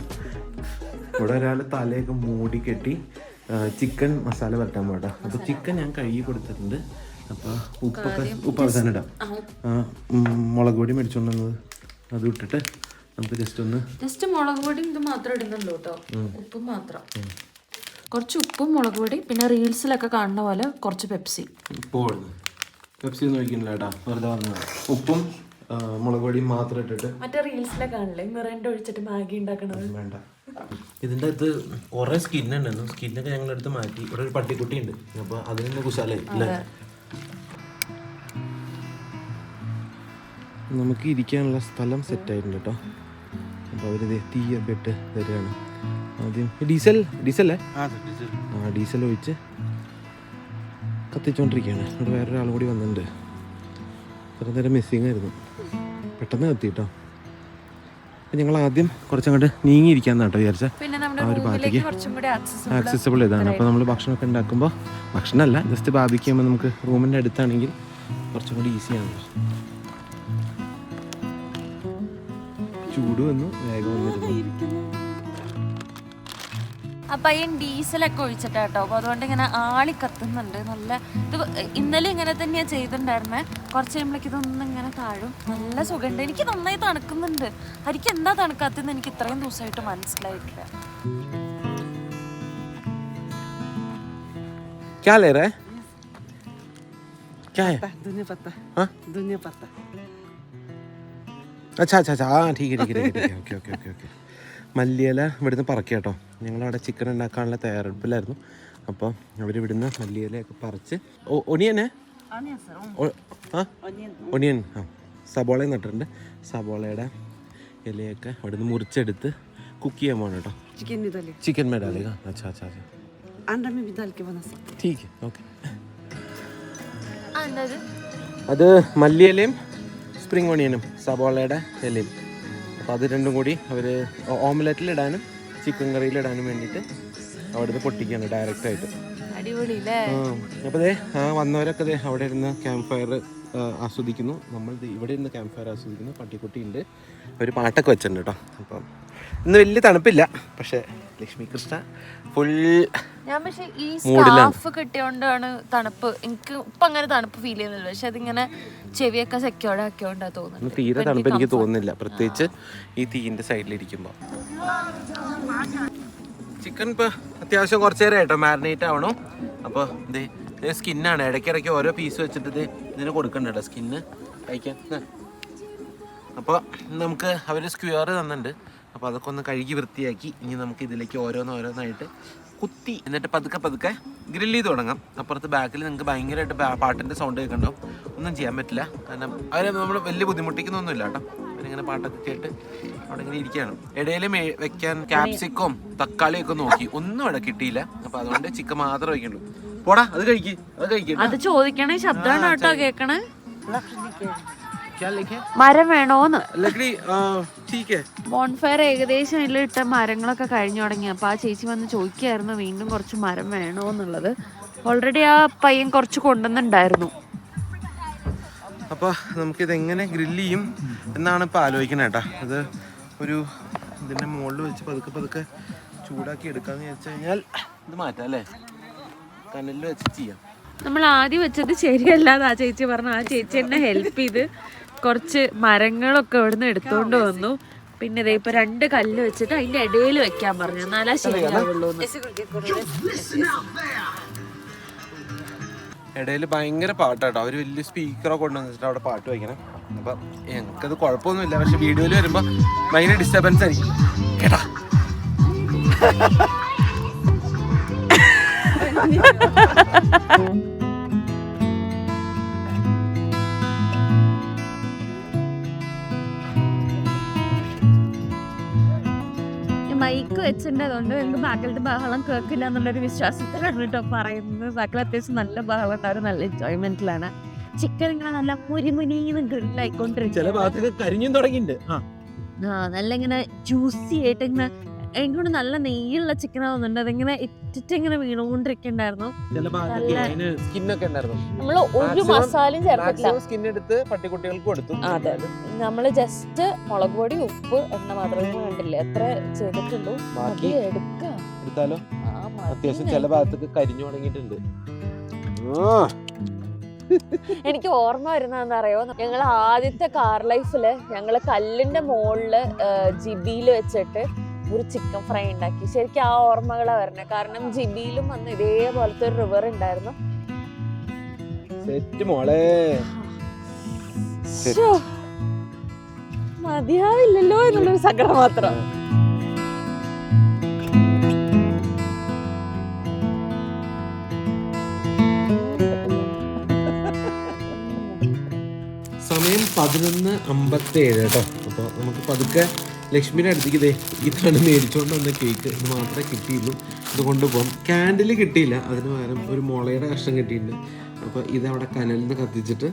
ഇവിടെ ഒരാൾ തലയൊക്കെ മൂടി കെട്ടി ചിക്കൻ മസാല വരട്ടാൻ പോകട്ടോ. അപ്പോൾ ചിക്കൻ ഞാൻ കഴുകി കൊടുത്തിട്ടുണ്ട്. അപ്പോൾ ഉപ്പ് അവസാനം ഇടാം. മുളക് പൊടി മേടിച്ചുകൊണ്ടുവന്നത് അത് ഇട്ടിട്ട് നമുക്ക് ജസ്റ്റ് മുളക് പൊടി ഇത് മാത്രം ഇടുന്നുള്ളൂ കേട്ടോ, ഉപ്പും മാത്രം. കുറച്ച് ഉപ്പും മുളക് പൊടി, പിന്നെ റീൽസിലൊക്കെ കാണുന്ന പോലെ കുറച്ച് പെപ്സി. പെപ്സി ഒന്നും ഒഴിക്കുന്നില്ല കേട്ടോ, വെറുതെ വന്നത്. ഉപ്പും മുളക് പൊടിയും മാത്രം ഇട്ടിട്ട്. മറ്റേ റീൽസിലൊക്കെ കാണില്ലേ മിറണ്ട ഒഴിച്ചിട്ട് മാഗി ഉണ്ടാക്കണത്? വേണ്ട. ഇതിൻ്റെ അകത്ത് കുറേ സ്കിന്നുണ്ടായിരുന്നു. സ്കിന്നൊക്കെ ഞങ്ങളെടുത്ത് മാറ്റി. ഇവിടെ ഒരു പട്ടിക്കുട്ടി ഉണ്ട്, അപ്പോൾ അതിനെ കുശാലായി അല്ലേ. നമുക്ക് ഇരിക്കാനുള്ള സ്ഥലം സെറ്റായിട്ടുണ്ട് കേട്ടോ. അപ്പോൾ അവരിത് തീയൊക്കെ ഇട്ട് തരികയാണ്. ആദ്യം ഡീസലേ ഡീസൽ ഒഴിച്ച് കത്തിച്ചുകൊണ്ടിരിക്കുകയാണ്. ഇവിടെ വേറൊരാൾ കൂടി വന്നിട്ടുണ്ട്. കുറേ നേരം മിസ്സിങ് ആയിരുന്നു, പെട്ടെന്ന് കത്തി കേട്ടോ. അപ്പം ഞങ്ങൾ ആദ്യം കുറച്ചങ്ങോട്ട് നീങ്ങിയിരിക്കാന്ന് കേട്ടോ വിചാരിച്ച ആ ഒരു ഭാഗത്തേക്ക് ആക്സസിബിൾ ഇതാണ്. അപ്പോൾ നമ്മൾ ഭക്ഷണമൊക്കെ ഉണ്ടാക്കുമ്പോൾ, ഭക്ഷണമല്ല ജസ്റ്റ് ബാബിക്കുമ്പോൾ നമുക്ക് റൂമിൻ്റെ അടുത്താണെങ്കിൽ കുറച്ചും കൂടി ഈസിയാണ്. ചൂട് വന്നു, വേഗം വന്നിരുന്നു. ആ പയ്യൻ ഡീസലൊക്കെ ഒഴിച്ചിട്ടാട്ടോ, അപ്പോൾ അതുകൊണ്ട് ഇങ്ങനെ ആളി കത്തുന്നുണ്ട്. നല്ല ഇത് ഇന്നലെ ഇങ്ങനെ തന്നെയാണ് ചെയ്തിട്ടുണ്ടായിരുന്നേ. കുറച്ച് കഴിയുമ്പോഴേക്ക് ഇതൊന്നും ഇങ്ങനെ താഴും. നല്ല സുഖമുണ്ട്. എനിക്ക് നന്നായി തണുക്കുന്നുണ്ട്. എനിക്ക് എന്താ തണുക്കാത്തെന്ന് എനിക്ക് ഇത്രയും ദിവസമായിട്ട് മനസ്സിലായിട്ടില്ല. क्या ले रहा है? क्या है? धनिया पत्ता. हाँ? धनिया पत्ता. अच्छा हाँ ठीक है ഓക്കെ. മല്ലിയില ഇവിടുന്ന് പറക്കുക കേട്ടോ. ഞങ്ങളവിടെ ചിക്കൻ ഉണ്ടാക്കാനുള്ള തയ്യാറെടുപ്പിലായിരുന്നു. അപ്പോൾ അവരിവിടുന്ന് മല്ലിയിലയൊക്കെ പറിച്ച് ഒണിയനെ ഒണിയൻ സബോളയും നട്ടിട്ടുണ്ട്. സബോളയുടെ ഇലയൊക്കെ അവിടുന്ന് മുറിച്ചെടുത്ത് കുക്ക് ചെയ്യാൻ പോകണം കേട്ടോ. ചിക്കൻ में डालेगा. अच्छा अंडा में भी डाल के बना सकते हैं. ठीक है ओके. അത് മല്ലിയിലയും സ്പ്രിംഗ് ഒണിയനും സബോളയുടെ ഇലയും. അപ്പോൾ അത് രണ്ടും കൂടി അവർ ഓംലെറ്റിലിടാനും ചിക്കൻ കറിയിലിടാനും വേണ്ടിയിട്ട് അവിടുന്ന് പൊട്ടിക്കുകയാണ് ഡയറക്റ്റായിട്ട്. അപ്പോൾ ദേ വന്നവരൊക്കെ ദേ അവിടെ ഇരുന്ന് ക്യാമ്പ് ഫയർ ആസ്വദിക്കുന്നു. നമ്മൾ ഇവിടെ ഇരുന്ന് ക്യാമ്പ് ഫയർ ആസ്വദിക്കുന്നു. പട്ടിക്കുട്ടിയുണ്ട്, ഒരു പാട്ടൊക്കെ വെച്ചിട്ടുണ്ട് കേട്ടോ. അപ്പം ഇന്ന് വലിയ തണുപ്പില്ല, പക്ഷേ ലക്ഷ്മി കൃഷ്ണ ഫുൾ ഞാൻ പക്ഷെ ഈ സ്കാർഫ് കിട്ടിയോണ്ടാണ് തണുപ്പ്. എനിക്ക് ഇപ്പം അങ്ങനെ തണുപ്പ് ഫീൽ ചെയ്യുന്നില്ല, പക്ഷെ അതിങ്ങനെ ചെവിയൊക്കെ സെക്യൂർഡ് ആക്കിയോണ്ടാ തോന്നുന്നു. തീരെ തണുപ്പ് എനിക്ക് തോന്നുന്നില്ല, പ്രത്യേകിച്ച് ഈ തീയിൻ്റെ സൈഡിലിരിക്കുമ്പോൾ. ചിക്കൻ ഇപ്പോൾ അത്യാവശ്യം കുറച്ച് നേരം ആയിട്ടോ മാരിനേറ്റ് ആവണം. അപ്പോൾ ഇത് സ്കിന്നാണ്. ഇടയ്ക്കിടയ്ക്ക് ഓരോ പീസ് വെച്ചിട്ട് ഇതിന് കൊടുക്കണ്ട കേട്ടോ സ്കിന്ന് കഴിക്കാൻ. അപ്പോൾ നമുക്ക് അവർ സ്ക്വയർ തന്നിട്ടുണ്ട്. അപ്പോൾ അതൊക്കെ ഒന്ന് കഴുകി വൃത്തിയാക്കി ഇനി നമുക്ക് ഇതിലേക്ക് ഓരോന്നായിട്ട് കുത്തി എന്നിട്ട് പതുക്കെ ഗ്രില്ല് ചെയ്ത് തുടങ്ങാം. അപ്പുറത്ത് ബാക്കിൽ നിങ്ങൾക്ക് ഭയങ്കരമായിട്ട് പാട്ടിൻ്റെ സൗണ്ട് കേൾക്കണ്ടാവും. ഒന്നും ചെയ്യാൻ പറ്റില്ല, കാരണം അവരെ നമ്മൾ വലിയ ബുദ്ധിമുട്ടിക്കുന്നൊന്നുമില്ല കേട്ടോ. അവരിങ്ങനെ പാട്ടൊക്കെ കേട്ട് അവിടെ ഇങ്ങനെ ഇരിക്കുകയാണ്. ഇടയിൽ വെക്കാൻ ക്യാപ്സിക്കും തക്കാളിയൊക്കെ നോക്കി, ഒന്നും ഇവിടെ കിട്ടിയില്ല. അപ്പോൾ അതുകൊണ്ട് ചിക്കൻ മാത്രമേ വയ്ക്കുള്ളൂ. പോടാ അത് കഴിക്കും. അത് ചോദിക്കണേ ശബ്ദമാണ് കേട്ടോ കേൾക്കണേ. മരം വേണോന്ന്. ബോൺഫയർ ഏകദേശം ഇട്ട മരങ്ങളൊക്കെ കഴിഞ്ഞു തുടങ്ങി. അപ്പൊ ആ ചേച്ചി വന്ന് ചോദിക്കായിരുന്നു വീണ്ടും കുറച്ച് മരം വേണോന്നുള്ളത്. ഓൾറെഡി ആ പയ്യൻ കുറച്ച് കൊണ്ടുവന്നിട്ടുണ്ടായിരുന്നു. അപ്പോൾ നമുക്കിതെങ്ങനെ ഗ്രില്ല് ചെയ്യും എന്നാണ് ഇപ്പോൾ ആലോചിക്കുന്നത് കേട്ടോ. അത് ഒരു ഇതിൻ്റെ മുകളിൽ വെച്ച് പതുക്കെ ചൂടാക്കി എടുക്കാമെന്ന് വെച്ച് കഴിഞ്ഞാൽ ഇത് മാറ്റാം അല്ലേ, കനലിൽ വെച്ച് ചെയ്യാം. നമ്മൾ ആദ്യം വെച്ചത് ശരിയല്ലാതെ ആ ചേച്ചി പറഞ്ഞു. ആ ചേച്ചി എന്നെ ഹെൽപ്പ് ചെയ്ത് കുറച്ച് മരങ്ങളൊക്കെ ഇവിടുന്ന് എടുത്തോണ്ട് വന്നു. പിന്നെ ഇതേ ഇപ്പൊ 2 കല്ല് വെച്ചിട്ട് അതിന്റെ ഇടയിൽ വെക്കാൻ പറഞ്ഞു, എന്നാലേ ശരിയാവുള്ളൂ. ഇടയിൽ ഭയങ്കര പാട്ടാട്ടോ. അവർ വലിയ സ്പീക്കറൊക്കെ കൊണ്ടുവന്നിട്ട് അവിടെ പാട്ട് വയ്ക്കണം. അപ്പം ഞങ്ങൾക്കത് കുഴപ്പമൊന്നുമില്ല, പക്ഷെ വീഡിയോയിൽ വരുമ്പോൾ ഭയങ്കര ഡിസ്റ്റർബൻസ് ആയിരിക്കും കേട്ടാ. മൈക്ക് വെച്ചിട്ടുണ്ടതുകൊണ്ട് ഞങ്ങൾക്ക് ബാക്കിലത്തെ ബഹളം കേൾക്കില്ല എന്നുള്ളൊരു വിശ്വാസത്തിലാണ് കേട്ടോ പറയുന്നത്. ബാക്കിൽ അത്യാവശ്യം നല്ല ബഹളം ഉണ്ടാവും, നല്ല എൻജോയ്മെന്റിലാണ്. ചിക്കൻ ഇങ്ങനെ നല്ല മുരിമുരിന്ന് ഗ്രില്ലായിക്കൊണ്ടിരിക്കും. ചില ഭാഗത്തൊക്കെ കരിഞ്ഞും തുടങ്ങിയിട്ടുണ്ട്. നല്ല ഇങ്ങനെ ജ്യൂസി ആയിട്ട് ഇങ്ങനെ എനിക്കൊണ്ട് നല്ല നെയ്യുള്ള ചിക്കൻ ആവുന്നുണ്ട്. അതിങ്ങനെ ഇറ്റിട്ട് ഇങ്ങനെ വീണുകൊണ്ടിരിക്കണ്ടായിരുന്നു. സ്കിന്നൊക്കെ ഉണ്ടായിരുന്നു. നമ്മള് ഒരു മസാലയും ചേർത്തില്ല. സ്കിൻ എടുത്ത് പട്ടിക്കുട്ടികൾക്ക് കൊടുത്തു. അതെ, നമ്മള് ജസ്റ്റ് മുളക് പൊടി, ഉപ്പ്, എണ്ണ മാത്രമേ കണ്ടില്ല. എത്ര ചെയ്തിട്ടുള്ളൂ. ബാക്കി എടുത്താലോ? അത്യാവശ്യം ചില ഭാഗത്തൊക്കെ കരിഞ്ഞു തുടങ്ങിയിട്ടുണ്ട്. എനിക്ക് ഓർമ്മ വരുന്നതെന്ന് അറിയോ, ഞങ്ങൾ ആദ്യത്തെ കാർ ലൈഫില് ഞങ്ങള് കല്ലിന്റെ മുകളില് ജിബിയില് വെച്ചിട്ട് ഒരു ചിക്കൻ ഫ്രൈ ഉണ്ടാക്കി. ശരിക്കും ആ ഓർമ്മകളാ വരണേ. കാരണം ജിബിയിലും വന്ന് ഇതേപോലത്തെ ഒരു റിവർ ഉണ്ടായിരുന്നു. മതിയാവില്ലല്ലോ എന്നുള്ളൊരു സങ്കടം മാത്രം. സമയം 11:57 കേട്ടോ. അപ്പോൾ നമുക്ക് പതുക്കെ ലക്ഷ്മിയുടെ അടുത്തേക്ക് ഇതാണ് മേടിച്ചുകൊണ്ട് വന്ന കേക്ക്. ഇത് മാത്രമേ കിട്ടിയുള്ളൂ. ഇത് കൊണ്ടുപോകാം. ക്യാൻഡിൽ കിട്ടിയില്ല, അതിന് പകരം ഒരു മുളയുടെ കഷ്ണം കിട്ടിയിട്ടുണ്ട്. അപ്പോൾ ഇതവിടെ കനലിൽ നിന്ന് കത്തിച്ചിട്ട്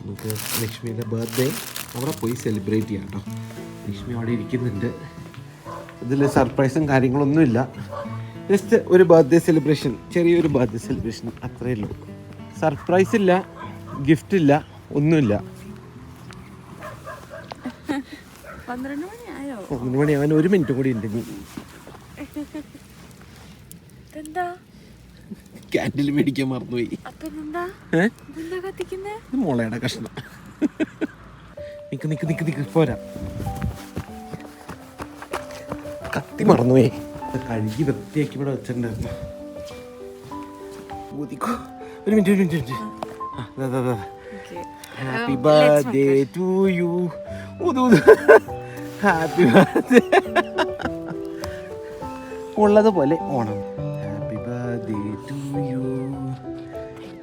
നമുക്ക് ലക്ഷ്മിയുടെ ബർത്ത്ഡേ അവിടെ പോയി സെലിബ്രേറ്റ് ചെയ്യാം കേട്ടോ. ലക്ഷ്മി അവിടെ ഇരിക്കുന്നുണ്ട്. ഇതിൽ സർപ്രൈസും കാര്യങ്ങളൊന്നുമില്ല. ജസ്റ്റ് ഒരു ബർത്ത്ഡേ സെലിബ്രേഷൻ, ചെറിയൊരു ബർത്ത്ഡേ സെലിബ്രേഷൻ, അത്രയേ ഉള്ളൂ. സർപ്രൈസ് ഇല്ല, ഗിഫ്റ്റ് ഇല്ല, ഒന്നുമില്ല. 11 മണിയാവാൻ 1 മിനിറ്റ് കൂടി ഉണ്ട്. ക്യാൻഡിൽ മേടിക്കാൻ മറന്നുപോയി. മുളയുടെ കഷ്ണം. നിക്ക് പോരാ, കത്തി മറന്നുപോയി. കഴുകി വൃത്തിയാക്കി ഇവിടെ വെച്ചിട്ടുണ്ടായിരുന്നു. ഒരു minute. Happy birthday to you. Happy birthday. ഉള്ളതുപോലെ Onam. Happy birthday to you.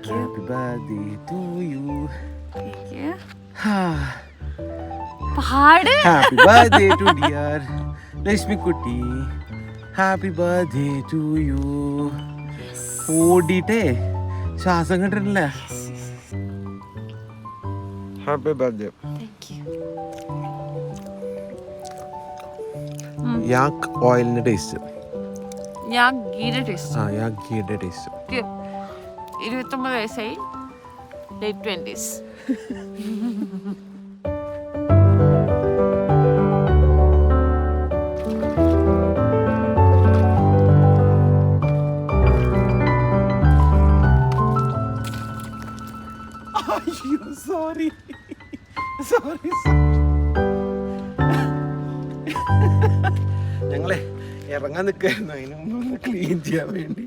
Happy birthday to you. Happy birthday to dear Lakshmi കുട്ടി. Happy birthday to you. ഓടിട്ടേ ശ്വാസം കിട്ടിട്ടില്ല. Happy birthday. യാക്ക് ഓയിലിന്റെ ടേസ്റ്റ്. യാക്ക് ഗീയുടെ ടേസ്റ്റ്. യാക്ക് ഗീയുടെ ടേസ്റ്റ്. 29 വയസ്സായി, late 20s. Sorry. ഞങ്ങളെ ഇറങ്ങാൻ നിൽക്കായിരുന്നു. അതിന് മുമ്പ് ഒന്ന് ക്ലീൻ ചെയ്യാൻ വേണ്ടി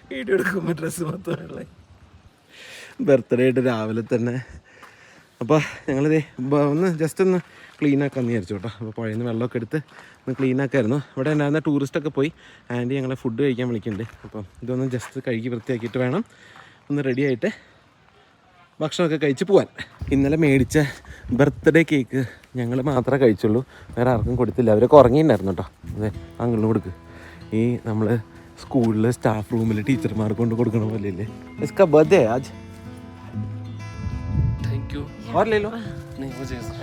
വീഡിയോ എടുക്കുമ്പോൾ ഡ്രസ്സ് മൊത്തമുള്ള ബർത്ത്ഡേ ആയിട്ട് രാവിലെ തന്നെ. അപ്പോൾ ഞങ്ങളിത് ഒന്ന് ജസ്റ്റ് ഒന്ന് ക്ലീൻ ആക്കാമെന്ന് വിചാരിച്ചു കേട്ടോ. അപ്പോൾ പുഴയിൽ നിന്ന് വെള്ളമൊക്കെ എടുത്ത് ഒന്ന് ക്ലീൻ ആക്കായിരുന്നു. ഇവിടെ ഉണ്ടായിരുന്ന ടൂറിസ്റ്റൊക്കെ പോയി. ആൻറ്റി ഞങ്ങളെ ഫുഡ് കഴിക്കാൻ വിളിക്കുന്നുണ്ട്. അപ്പം ഇതൊന്ന് ജസ്റ്റ് കഴുകി വൃത്തിയാക്കിയിട്ട് വേണം ഒന്ന് റെഡി ആയിട്ട് ഭക്ഷണമൊക്കെ കഴിച്ച് പോവാൻ. ഇന്നലെ മേടിച്ച ബർത്ത്ഡേ കേക്ക് ഞങ്ങൾ മാത്രമേ കഴിച്ചുള്ളൂ, വേറെ ആർക്കും കൊടുത്തില്ല. അവരൊക്കെ ഉറങ്ങിയിട്ടുണ്ടായിരുന്നു കേട്ടോ. അതെ, അങ്കിളിന് കൊടുക്ക്. ഈ നമ്മൾ സ്കൂളിൽ സ്റ്റാഫ് റൂമിൽ ടീച്ചർമാർക്ക് കൊണ്ട് കൊടുക്കണ പോലെ ഇല്ലേ. इसका बर्थडे आज. Thank you. और ले लो. नहीं हो जाएगा.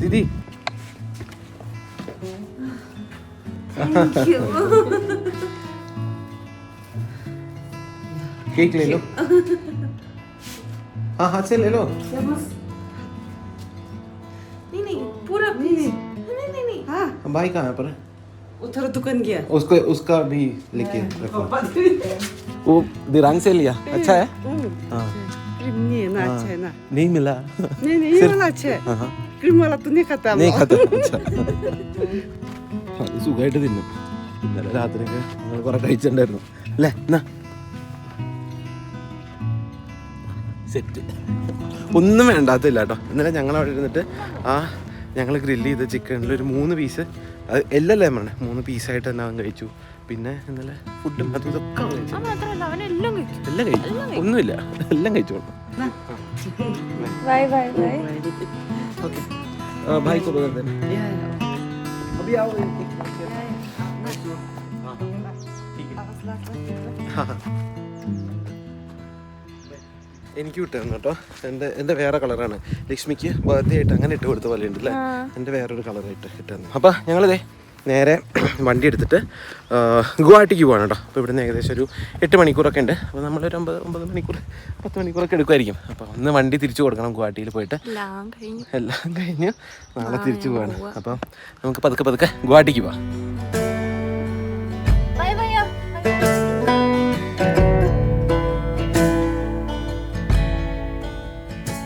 दीदी केक ले लो. हाँ हाथ से ले लो. नहीं पूरा नहीं. हाँ, भाई कहाँ है पर? उधर दुकान गया. उसका भी लेके रखो. वो दिरांग से लिया. अच्छा है. हाँ. नहीं ना अच्छा है ना. नहीं मिला. नहीं ये वाला अच्छा है. हाँ. क्रीम वाला तो नहीं खाता. नहीं खाता. अच्छा. അത് സുഖമായിട്ട് തിന്നും. ഇന്നലെ രാത്രിയൊക്കെ ഞങ്ങൾ കുറെ കഴിച്ചിട്ടുണ്ടായിരുന്നു അല്ലേ. എന്നാ സെറ്റ് ഒന്നും വേണ്ടാത്തില്ല കേട്ടോ. ഇന്നലെ ഞങ്ങൾ അവിടെ ഇരുന്നിട്ട് ഞങ്ങൾ ഗ്രില്ല് ചെയ്ത ചിക്കനിൽ ഒരു 3 പീസ് അത് എല്ലാം ലെമൺ 3 പീസായിട്ട് തന്നെ അവൻ കഴിച്ചു. പിന്നെ ഇന്നലെ ഫുഡും അതും ഇതൊക്കെ അവൻ കഴിച്ചു. എല്ലാം കഴിച്ചു, ഒന്നുമില്ല, എല്ലാം കഴിച്ചോളൂ. Bye bye bye. Okay bhai को बदल देना अभी आओ. എനിക്ക് കിട്ടുന്നു കേട്ടോ. എൻ്റെ വേറെ കളറാണ്. ലക്ഷ്മിക്ക് ബർത്ത്ഡേ ആയിട്ട് അങ്ങനെ ഇട്ട് കൊടുത്ത പോലെ ഉണ്ട് അല്ലേ? എൻ്റെ വേറൊരു കളറായിട്ട് ഇട്ടുതന്നു. അപ്പം ഞങ്ങളിതേ നേരെ വണ്ടി എടുത്തിട്ട് ഗുവാഹട്ടിക്ക് പോവാണ് കേട്ടോ. അപ്പോൾ ഇവിടുന്ന് ഏകദേശം ഒരു 8 മണിക്കൂറൊക്കെ ഉണ്ട്. അപ്പോൾ നമ്മളൊരു 9 മണിക്കൂർ 10 മണിക്കൂറൊക്കെ എടുക്കുമായിരിക്കും. അപ്പോൾ ഒന്ന് വണ്ടി തിരിച്ചു കൊടുക്കണം ഗുവാഹട്ടിയിൽ പോയിട്ട്. എല്ലാം കഴിഞ്ഞ് നാളെ തിരിച്ചു പോവാണ്. അപ്പം നമുക്ക് പതുക്കെ ഗുവാഹട്ടിക്ക് പോവാം.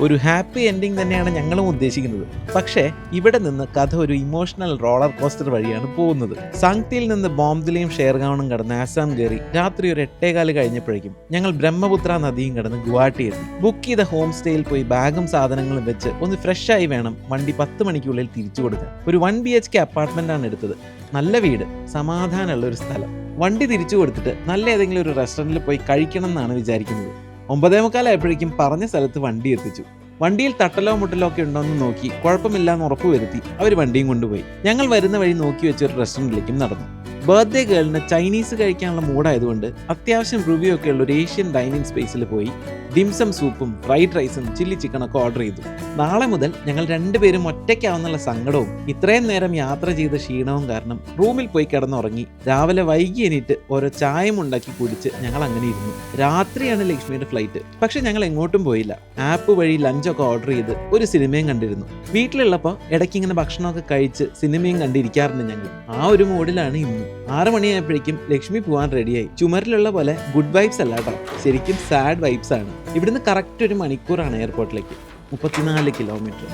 ഒരു ഹാപ്പി എൻഡിങ് തന്നെയാണ് ഞങ്ങളും ഉദ്ദേശിക്കുന്നത്. പക്ഷേ ഇവിടെ നിന്ന് കഥ ഒരു ഇമോഷണൽ റോളർ കോസ്റ്റർ വഴിയാണ് പോകുന്നത്. സാങ്തിയിൽ നിന്ന് ബോംദിലയും ഷേർഗാവണും കടന്ന് ആസാം കയറി രാത്രി ഒരു 8:15 കഴിഞ്ഞപ്പോഴേക്കും ഞങ്ങൾ ബ്രഹ്മപുത്ര നദിയും കടന്ന് ഗുവാഹട്ടി എത്തി. ബുക്ക് ചെയ്ത ഹോം സ്റ്റേയിൽ പോയി ബാഗും സാധനങ്ങളും വെച്ച് ഒന്ന് ഫ്രഷ് ആയി വേണം വണ്ടി 10 മണിക്കുള്ളിൽ തിരിച്ചു കൊടുക്കാൻ. ഒരു 1 BHK അപ്പാർട്ട്മെന്റ് ആണ് എടുത്തത്. നല്ല വീട്, സമാധാനമുള്ള ഒരു സ്ഥലം. വണ്ടി തിരിച്ചു കൊടുത്തിട്ട് നല്ല ഏതെങ്കിലും ഒരു റെസ്റ്റോറൻറ്റിൽ പോയി കഴിക്കണം എന്നാണ് വിചാരിക്കുന്നത്. 9:15 ആയപ്പോഴേക്കും പറഞ്ഞ സ്ഥലത്ത് വണ്ടി എത്തിച്ചു. വണ്ടിയിൽ തട്ടലോ മുട്ടലോ ഒക്കെ ഉണ്ടോ എന്ന് നോക്കി കുഴപ്പമില്ലാന്ന് ഉറപ്പുവരുത്തി അവർ വണ്ടിയും കൊണ്ടുപോയി. ഞങ്ങൾ വരുന്ന വഴി നോക്കി വെച്ച ഒരു റെസ്റ്റോറൻറ്റിലേക്കും നടന്നു. ബർത്ത്ഡേ ഗേളിന് ചൈനീസ് കഴിക്കാനുള്ള മൂഡായതുകൊണ്ട് അത്യാവശ്യം റിവ്യൂ ഒക്കെ ഉള്ള ഒരു ഏഷ്യൻ ഡൈനിങ് സ്പേസിൽ പോയി ഡിംസം സൂപ്പും ഫ്രൈഡ് റൈസും ചില്ലി ചിക്കനൊക്കെ ഓർഡർ ചെയ്തു. നാളെ മുതൽ ഞങ്ങൾ 2 പേരും ഒറ്റയ്ക്കാവുന്നുള്ള സങ്കടവും ഇത്രയും നേരം യാത്ര ചെയ്ത ക്ഷീണവും കാരണം റൂമിൽ പോയി കിടന്നുറങ്ങി രാവിലെ വൈകി എണീറ്റ് ഓരോ ചായയും ഉണ്ടാക്കി കുടിച്ച് ഞങ്ങൾ അങ്ങനെ ഇരുന്നു. രാത്രിയാണ് ലക്ഷ്മിയുടെ ഫ്ലൈറ്റ്. പക്ഷെ ഞങ്ങൾ എങ്ങോട്ടും പോയില്ല. ആപ്പ് വഴി ലഞ്ചൊക്കെ ഓർഡർ ചെയ്ത് ഒരു സിനിമയും കണ്ടിരുന്നു. വീട്ടിലുള്ളപ്പോൾ ഇടയ്ക്ക് ഇങ്ങനെ ഭക്ഷണമൊക്കെ കഴിച്ച് സിനിമയും കണ്ടിരിക്കാറുണ്ട് ഞങ്ങൾ. ആ ഒരു മൂഡിലാണ് ഇന്നും. 6 മണിയായപ്പോഴേക്കും ലക്ഷ്മി പോകാൻ റെഡിയായി. ചുമരിലുള്ള പോലെ ഗുഡ് വൈബ്സ് അല്ല കേട്ടോ, ശരിക്കും സാഡ് വൈബ്സ് ആണ്. ഇവിടുന്ന് കറക്റ്റ് 1 മണിക്കൂറാണ് എയർപോർട്ടിലേക്ക്. 34 കിലോമീറ്റർ.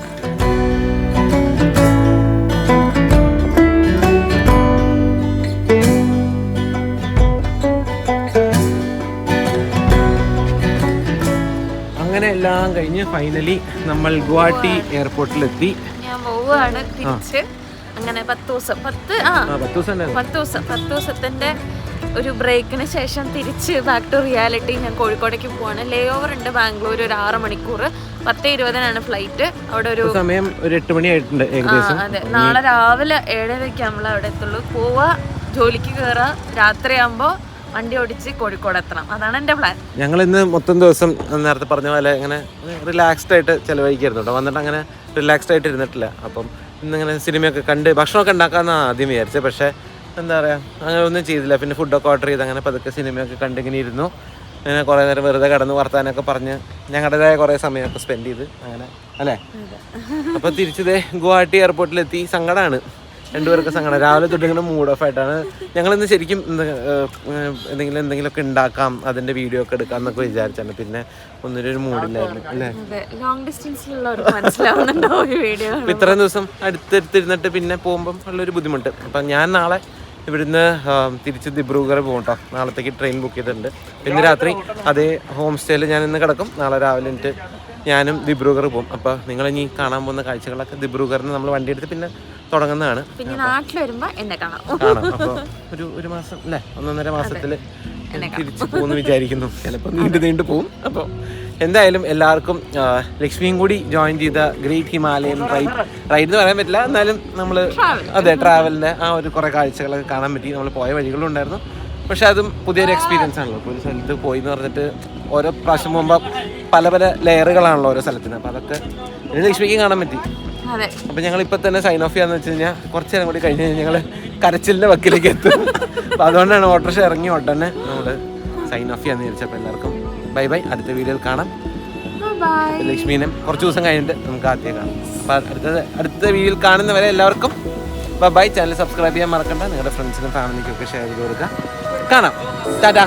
അങ്ങനെ എല്ലാം കഴിഞ്ഞ് ഫൈനലി നമ്മൾ ഗുവാഹട്ടി എയർപോർട്ടിലെത്തി. ഞാൻ പോവുകയാണ് തിരിച്ച്. അങ്ങനെ 10 ദിവസത്തിന്റെ ഒരു ബ്രേക്കിന് ശേഷം തിരിച്ച് ബാക്ക് ടു റിയാലിറ്റി. ഞാൻ കോഴിക്കോടേക്ക് പോവാണ്. ലേ ഓവർ ഉണ്ട് ബാംഗ്ലൂർ ഒരു 6 മണിക്കൂർ. 10:20 ഫ്ലൈറ്റ്. അവിടെ ഒരു സമയം ഒരു 8 മണിയായിട്ടുണ്ട് ഏകദേശം. അതെ, നാളെ രാവിലെ 7:30 നമ്മൾ അവിടെ എത്തുള്ളൂ. പോവാ, ജോലിക്ക് കയറാ, രാത്രിയാകുമ്പോൾ വണ്ടി ഓടിച്ച് കോഴിക്കോട് എത്തണം. അതാണ് എൻ്റെ പ്ലാൻ. ഞങ്ങൾ ഇന്ന് മൊത്തം ദിവസം നേരത്തെ പറഞ്ഞ പോലെ ഇങ്ങനെ റിലാക്സ്ഡ് ആയിട്ട് ചിലവഴിക്കായിരുന്നു കേട്ടോ. വന്നിട്ട് അങ്ങനെ റിലാക്സ്ഡ് ആയിട്ട് ഇരുന്നിട്ടില്ല. അപ്പം ഇന്നിങ്ങനെ സിനിമയൊക്കെ കണ്ട് ഭക്ഷണമൊക്കെ ഉണ്ടാക്കാമെന്നാണ് ആദ്യം വിചാരിച്ചത്. പക്ഷേ എന്താ പറയുക, അങ്ങനെ ഒന്നും ചെയ്തില്ല. പിന്നെ ഫുഡൊക്കെ ഓർഡർ ചെയ്ത് അങ്ങനെ പതുക്കെ സിനിമയൊക്കെ കണ്ടിങ്ങനെ ഇരുന്നു. അങ്ങനെ കുറേ നേരം വെറുതെ കടന്ന് വർത്താനൊക്കെ പറഞ്ഞ് ഞങ്ങളുടേതായ കുറേ സമയമൊക്കെ സ്പെൻഡ് ചെയ്ത് അങ്ങനെ അല്ലേ. അപ്പോൾ തിരിച്ചതേ ഗുവാഹട്ടി എയർപോർട്ടിലെത്തി. സങ്കടമാണ്, 2 പേർക്ക് സങ്കടം. രാവിലെ തൊട്ടിങ്ങനെ മൂഡ് ഓഫ് ആയിട്ടാണ്. ഞങ്ങളിന്ന് ശരിക്കും എന്തെങ്കിലുമൊക്കെ ഉണ്ടാക്കാം, അതിൻ്റെ വീഡിയോ ഒക്കെ എടുക്കാം എന്നൊക്കെ വിചാരിച്ചാണ്. പിന്നെ ഒന്നൊരു മൂഡില്ലായിരുന്നു അല്ലേ. ലോങ് ഡിസ്റ്റൻസിലുള്ളവർക്ക് മനസ്സിലാവുന്നുണ്ടോ ഈ വീഡിയോ? അപ്പോൾ ഇത്രയും ദിവസം അടുത്തിരുന്നിട്ട് പിന്നെ പോകുമ്പം ഉള്ളൊരു ബുദ്ധിമുട്ട്. അപ്പം ഞാൻ നാളെ ഇവിടുന്ന് തിരിച്ച് ദിബ്രുഗഡ് പോകും കേട്ടോ. നാളത്തേക്ക് ട്രെയിൻ ബുക്ക് ചെയ്തിട്ടുണ്ട്. ഇന്ന് രാത്രി അതേ ഹോം സ്റ്റേയിൽ ഞാൻ ഇന്ന് കിടക്കും. നാളെ രാവിലെ എന്നിട്ട് ഞാനും ദിബ്രുഗഡ് പോകും. അപ്പോൾ നിങ്ങളിനി കാണാൻ പോകുന്ന കാഴ്ചകളൊക്കെ ദിബ്രുഗഡിൽ നിന്ന് നമ്മൾ വണ്ടി എടുത്ത് പിന്നെ തുടങ്ങുന്നതാണ്. പിന്നെ നാട്ടിൽ വരുമ്പോൾ എന്നെ കാണാം. അപ്പോൾ ഒരു മാസം അല്ലേ, 1.5 മാസത്തിൽ തിരിച്ചു പോകുമെന്ന് വിചാരിക്കുന്നു. ചിലപ്പോൾ നീണ്ടു പോകും. അപ്പോൾ എന്തായാലും എല്ലാവർക്കും ലക്ഷ്മിയും കൂടി ജോയിൻ ചെയ്ത ഗ്രേറ്റ് ഹിമാലയൻ റൈഡ് എന്ന് പറയാൻ പറ്റില്ല, എന്നാലും നമ്മൾ അതെ ട്രാവലിൻ്റെ ആ ഒരു കുറേ കാഴ്ചകളൊക്കെ കാണാൻ പറ്റി. നമ്മൾ പോയ വഴികളും ഉണ്ടായിരുന്നു. പക്ഷെ അതും പുതിയൊരു എക്സ്പീരിയൻസ് ആണല്ലോ. ഇപ്പോൾ ഒരു സ്ഥലത്ത് പോയി എന്ന് പറഞ്ഞിട്ട് ഓരോ പ്രാവശ്യം പോകുമ്പോൾ പല ലെയറുകളാണല്ലോ ഓരോ സ്ഥലത്തിന്. അപ്പോൾ അതൊക്കെ ലക്ഷ്മിക്ക് കാണാൻ പറ്റി. അപ്പം ഞങ്ങൾ ഇപ്പം തന്നെ സൈൻ ഓഫ് ചെയ്യാന്ന് വെച്ച് കഴിഞ്ഞാൽ കുറച്ച് നേരം കൂടി കഴിഞ്ഞ് കഴിഞ്ഞാൽ ഞങ്ങൾ കരച്ചിലിൻ്റെ വക്കിലേക്ക് എത്തും. അപ്പോൾ അതുകൊണ്ടാണ് ഓട്ടോറിക്ഷ ഇറങ്ങി ഉടനെ നമ്മൾ സൈൻ ഓഫ് ചെയ്യാന്ന് വിചാരിച്ചപ്പോൾ എല്ലാവർക്കും ബൈ ബൈ. അടുത്ത വീഡിയോയിൽ കാണാം. ലക്ഷ്മീനെ കുറച്ച് ദിവസം കഴിഞ്ഞിട്ട് നമുക്ക് ആദ്യം കാണാം. അപ്പോൾ അടുത്ത വീഡിയോയിൽ കാണുന്നവരെ എല്ലാവർക്കും ബൈ. ചാനൽ സബ്സ്ക്രൈബ് ചെയ്യാൻ മറക്കണ്ട. നിങ്ങളുടെ ഫ്രണ്ട്സിനും ഫാമിലിക്കും ഒക്കെ ഷെയർ ചെയ്ത് കൊടുക്കുക. കാണാം. ടാറ്റാ.